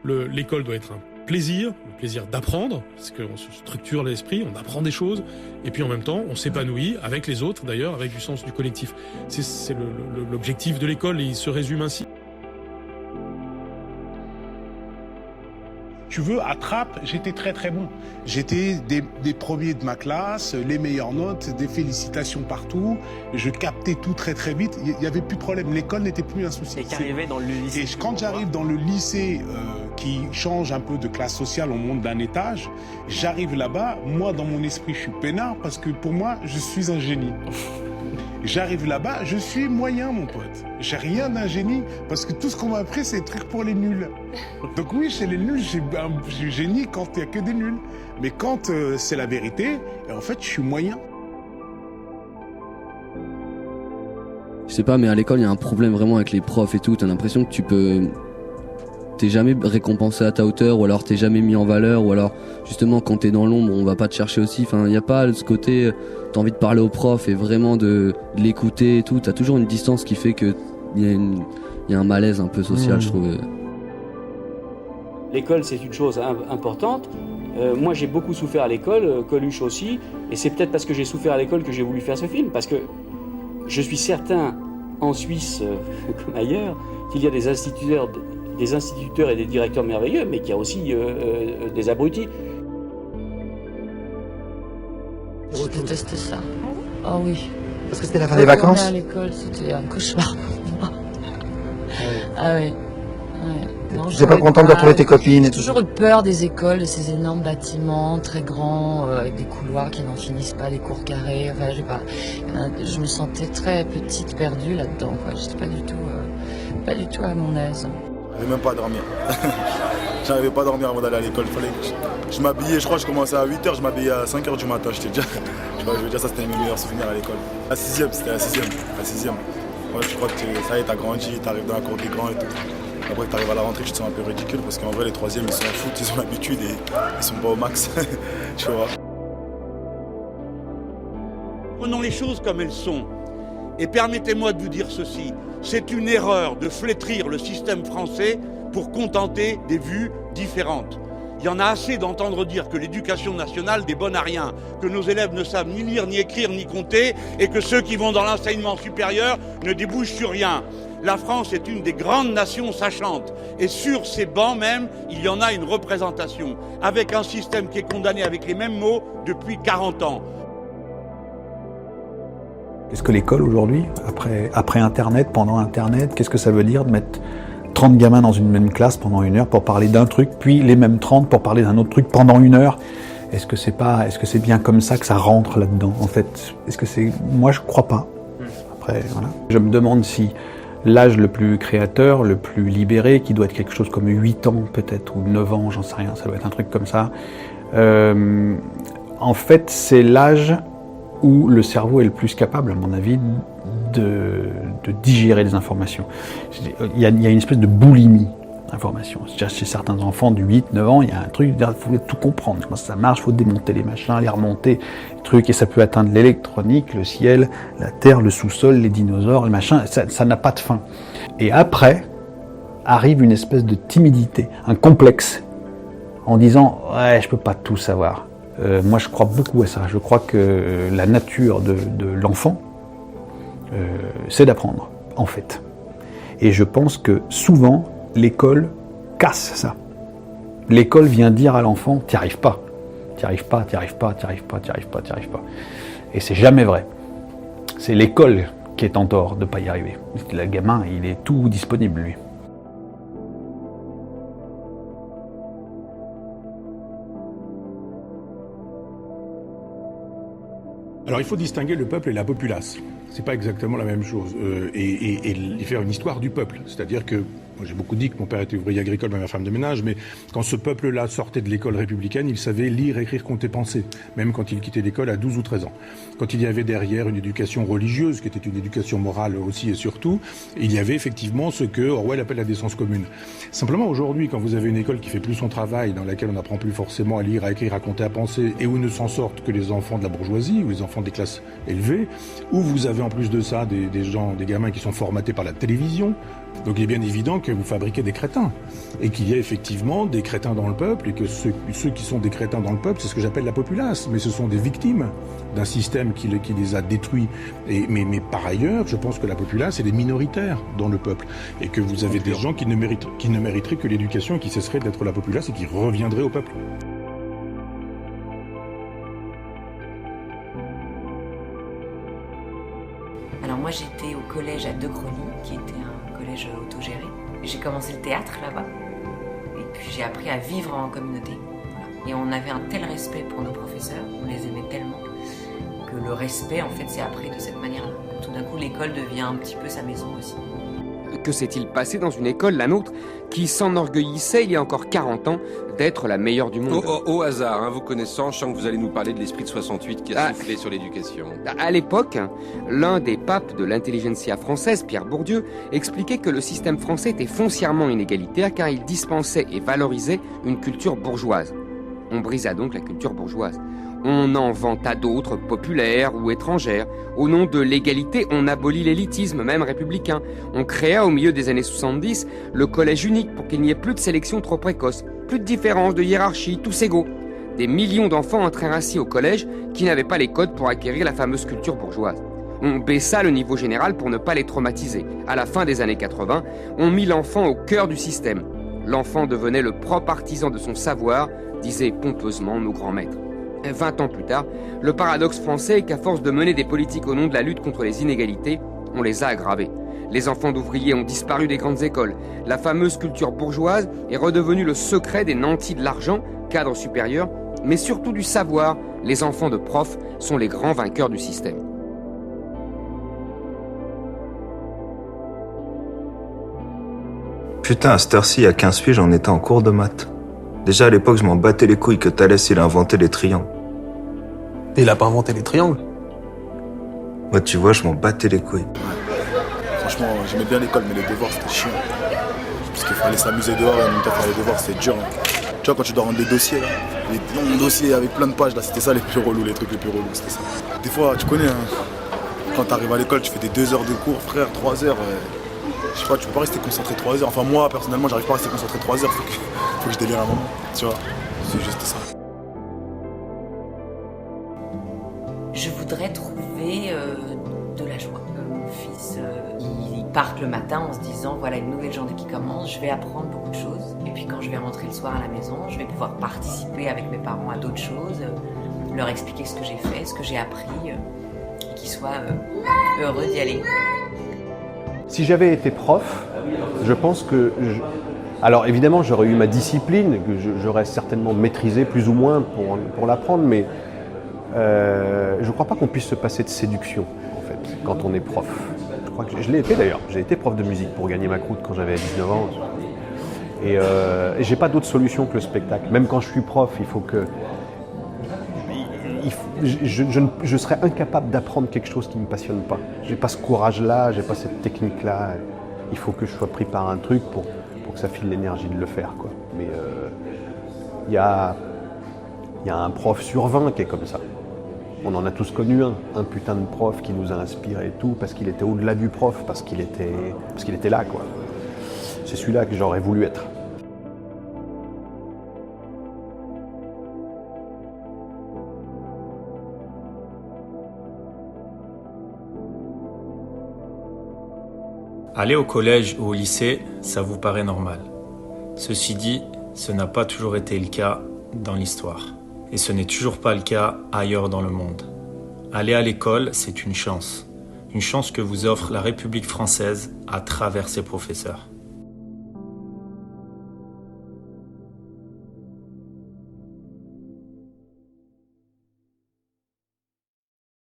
L'école doit être un plaisir, le plaisir d'apprendre, parce qu'on se structure l'esprit, on apprend des choses, et puis en même temps, on s'épanouit avec les autres, d'ailleurs, avec du sens du collectif. C'est l'objectif de l'école, et il se résume ainsi. Tu veux, à Trappes, j'étais très très bon. J'étais des premiers de ma classe, les meilleures notes, des félicitations partout. Je captais tout très très vite. Il n'y avait plus de problème. L'école n'était plus un souci. Et qu'arrivait dans le lycée. Et quand j'arrive dans le lycée qui change un peu de classe sociale, on monte d'un étage, j'arrive là-bas, moi dans mon esprit je suis peinard parce que pour moi je suis un génie. J'arrive là-bas, je suis moyen, mon pote. J'ai rien d'un génie, parce que tout ce qu'on m'a appris, c'est des trucs pour les nuls. Donc oui, chez les nuls, j'ai génie quand il n'y a que des nuls. Mais quand c'est la vérité, en fait, je suis moyen. Je sais pas, mais à l'école, il y a un problème vraiment avec les profs et tout. T'as l'impression que t'es jamais récompensé à ta hauteur, ou alors t'es jamais mis en valeur, ou alors justement quand t'es dans l'ombre on va pas te chercher aussi. Enfin, y a pas ce côté, t'as envie de parler au prof et vraiment de l'écouter et tout. T'as toujours une distance qui fait que y a un malaise un peu social, je trouve. L'école, c'est une chose importante. Moi, j'ai beaucoup souffert à l'école, Coluche aussi, et c'est peut-être parce que j'ai souffert à l'école que j'ai voulu faire ce film, parce que je suis certain, en Suisse comme ailleurs, qu'il y a des instituteurs et des directeurs merveilleux, mais qu'il y a aussi des abrutis. Je détestais ça. Ah oui. Parce que c'était la fin des vacances. À l'école, c'était un cauchemar. Ah oui. Ouais. Tu n'étais pas contente de retrouver tes copines et tout. J'ai toujours eu peur des écoles, de ces énormes bâtiments très grands, avec des couloirs qui n'en finissent pas, des cours carrés. Enfin, je me sentais très petite, perdue là-dedans. J'étais pas du tout à mon aise. J'arrivais même pas à dormir. J'arrivais pas à dormir avant d'aller à l'école. Je m'habillais, je crois que je commençais à 8h, je m'habillais à 5h du matin. Je veux dire, ça c'était mes meilleurs souvenirs à l'école. La 6e, c'était la 6e. Ouais, je crois que ça y est, t'as grandi, t'arrives dans la cour des grands et tout. Après, t'arrives à la rentrée, tu te sens un peu ridicule parce qu'en vrai, les 3e, ils s'en foutent, ils ont l'habitude et ils sont pas au max. Tu vois. Prenons les choses comme elles sont. Et permettez-moi de vous dire ceci. C'est une erreur de flétrir le système français pour contenter des vues différentes. Il y en a assez d'entendre dire que l'éducation nationale débonne à rien, que nos élèves ne savent ni lire, ni écrire, ni compter, et que ceux qui vont dans l'enseignement supérieur ne débouchent sur rien. La France est une des grandes nations sachantes, et sur ces bancs même, il y en a une représentation, avec un système qui est condamné avec les mêmes mots depuis 40 ans. Qu'est-ce que l'école aujourd'hui, après Internet, pendant Internet, qu'est-ce que ça veut dire de mettre 30 gamins dans une même classe pendant 1 heure pour parler d'un truc, puis les mêmes 30 pour parler d'un autre truc pendant 1 heure? Est-ce que c'est bien comme ça que ça rentre là-dedans, en fait? Moi je crois pas. Après, voilà. Je me demande si l'âge le plus créateur, le plus libéré, qui doit être quelque chose comme 8 ans peut-être, ou 9 ans, j'en sais rien, ça doit être un truc comme ça. En fait, c'est l'âge où le cerveau est le plus capable, à mon avis, de digérer les informations. Il y a une espèce de boulimie d'informations. Chez certains enfants de 8-9 ans, il y a un truc, il faut tout comprendre, comment ça marche, il faut démonter les machins, les remonter, les trucs, et ça peut atteindre l'électronique, le ciel, la terre, le sous-sol, les dinosaures, les machins, ça n'a pas de fin. Et après, arrive une espèce de timidité, un complexe, en disant « ouais, je peux pas tout savoir ». Moi, je crois beaucoup à ça. Je crois que la nature de l'enfant, c'est d'apprendre, en fait. Et je pense que souvent, l'école casse ça. L'école vient dire à l'enfant, t'y arrives pas. T'y arrives pas. Et c'est jamais vrai. C'est l'école qui est en tort de pas y arriver. Le gamin, il est tout disponible, lui. Alors il faut distinguer le peuple et la populace. C'est pas exactement la même chose. Et faire une histoire du peuple. C'est-à-dire que, moi j'ai beaucoup dit que mon père était ouvrier agricole, ma mère femme de ménage, mais quand ce peuple-là sortait de l'école républicaine, il savait lire, écrire, compter, penser. Même quand il quittait l'école à 12 ou 13 ans. Quand il y avait derrière une éducation religieuse, qui était une éducation morale aussi et surtout, il y avait effectivement ce que Orwell appelle la décence commune. Simplement aujourd'hui, quand vous avez une école qui fait plus son travail, dans laquelle on n'apprend plus forcément à lire, à écrire, à compter, à penser, et où ne s'en sortent que les enfants de la bourgeoisie, ou les enfants des classes élevées, où vous avez en plus de ça des gamins qui sont formatés par la télévision, Donc il est bien évident que vous fabriquez des crétins et qu'il y a effectivement des crétins dans le peuple et que ceux qui sont des crétins dans le peuple, c'est ce que j'appelle la populace, mais ce sont des victimes d'un système qui les a détruits. Mais par ailleurs, je pense que la populace est des minoritaires dans le peuple et que vous avez des gens qui ne mériteraient que l'éducation et qui cesseraient d'être la populace et qui reviendraient au peuple. Alors moi j'étais au collège à De Crony, qui était un collège autogéré. J'ai commencé le théâtre là-bas. Et puis j'ai appris à vivre en communauté. Voilà. Et on avait un tel respect pour nos professeurs, on les aimait tellement, que le respect en fait s'est appris de cette manière-là. Tout d'un coup l'école devient un petit peu sa maison aussi. Que s'est-il passé dans une école, la nôtre, qui s'enorgueillissait il y a encore 40 ans d'être la meilleure du monde? Au hasard, hein, vous connaissant, je sens que vous allez nous parler de l'esprit de 68 qui a soufflé sur l'éducation. À l'époque, l'un des papes de l'intelligentsia française, Pierre Bourdieu, expliquait que le système français était foncièrement inégalitaire car il dispensait et valorisait une culture bourgeoise. On brisa donc la culture bourgeoise. On en vanta d'autres, populaires ou étrangères. Au nom de l'égalité, on abolit l'élitisme, même républicain. On créa au milieu des années 70 le collège unique pour qu'il n'y ait plus de sélection trop précoce, plus de différence, de hiérarchie, tous égaux. Des millions d'enfants entrèrent ainsi au collège qui n'avaient pas les codes pour acquérir la fameuse culture bourgeoise. On baissa le niveau général pour ne pas les traumatiser. À la fin des années 80, on mit l'enfant au cœur du système. L'enfant devenait le propre artisan de son savoir, disaient pompeusement nos grands maîtres. 20 ans plus tard, le paradoxe français est qu'à force de mener des politiques au nom de la lutte contre les inégalités, on les a aggravées. Les enfants d'ouvriers ont disparu des grandes écoles. La fameuse culture bourgeoise est redevenue le secret des nantis de l'argent, cadre supérieur, mais surtout du savoir. Les enfants de profs sont les grands vainqueurs du système. Putain, à cette heure-ci, à 15 pieds, j'en étais en cours de maths. Déjà à l'époque, je m'en battais les couilles que Thalès il a inventé les triangles. Et il a pas inventé les triangles. Moi, tu vois, je m'en battais les couilles. Ouais. Franchement, j'aimais bien l'école, mais les devoirs, c'était chiant. Parce qu'il fallait s'amuser dehors et en même temps faire les devoirs, c'était dur. Hein. Tu vois, quand tu dois rendre des dossiers, là, les longs dossiers avec plein de pages, là, c'était ça les plus relous, les trucs les plus relous, c'était ça. Des fois, tu connais, hein, quand t'arrives à l'école, tu fais des 2 heures de cours, frère, 3 heures. Je sais pas, tu peux pas rester concentré 3 heures. Enfin, moi, personnellement, j'arrive pas à rester concentré 3 heures. Faut que je délire un moment, tu vois. C'est juste ça. Je voudrais trouver de la joie. Mon fils, il part le matin en se disant, voilà une nouvelle journée qui commence, je vais apprendre beaucoup de choses. Et puis quand je vais rentrer le soir à la maison, je vais pouvoir participer avec mes parents à d'autres choses, leur expliquer ce que j'ai fait, ce que j'ai appris, et qu'ils soient heureux d'y aller. Si j'avais été prof, je pense que... Alors évidemment, j'aurais eu ma discipline, que j'aurais certainement maîtrisé plus ou moins pour l'apprendre, mais je ne crois pas qu'on puisse se passer de séduction, en fait, quand on est prof. Je crois que je l'ai été d'ailleurs. J'ai été prof de musique pour gagner ma croûte quand j'avais 19 ans. Et j'ai pas d'autre solution que le spectacle. Même quand je suis prof, il faut que... Je serais incapable d'apprendre quelque chose qui ne me passionne pas. J'ai pas ce courage-là, j'ai pas cette technique-là. Il faut que je sois pris par un truc pour que ça file l'énergie de le faire, quoi. Mais il y a un prof sur 20 qui est comme ça. On en a tous connu un putain de prof qui nous a inspiré et tout, parce qu'il était au-delà du prof, parce qu'il était là, quoi. C'est celui-là que j'aurais voulu être. Aller au collège ou au lycée, ça vous paraît normal. Ceci dit, ce n'a pas toujours été le cas dans l'histoire. Et ce n'est toujours pas le cas ailleurs dans le monde. Aller à l'école, c'est une chance. Une chance que vous offre la République française à travers ses professeurs.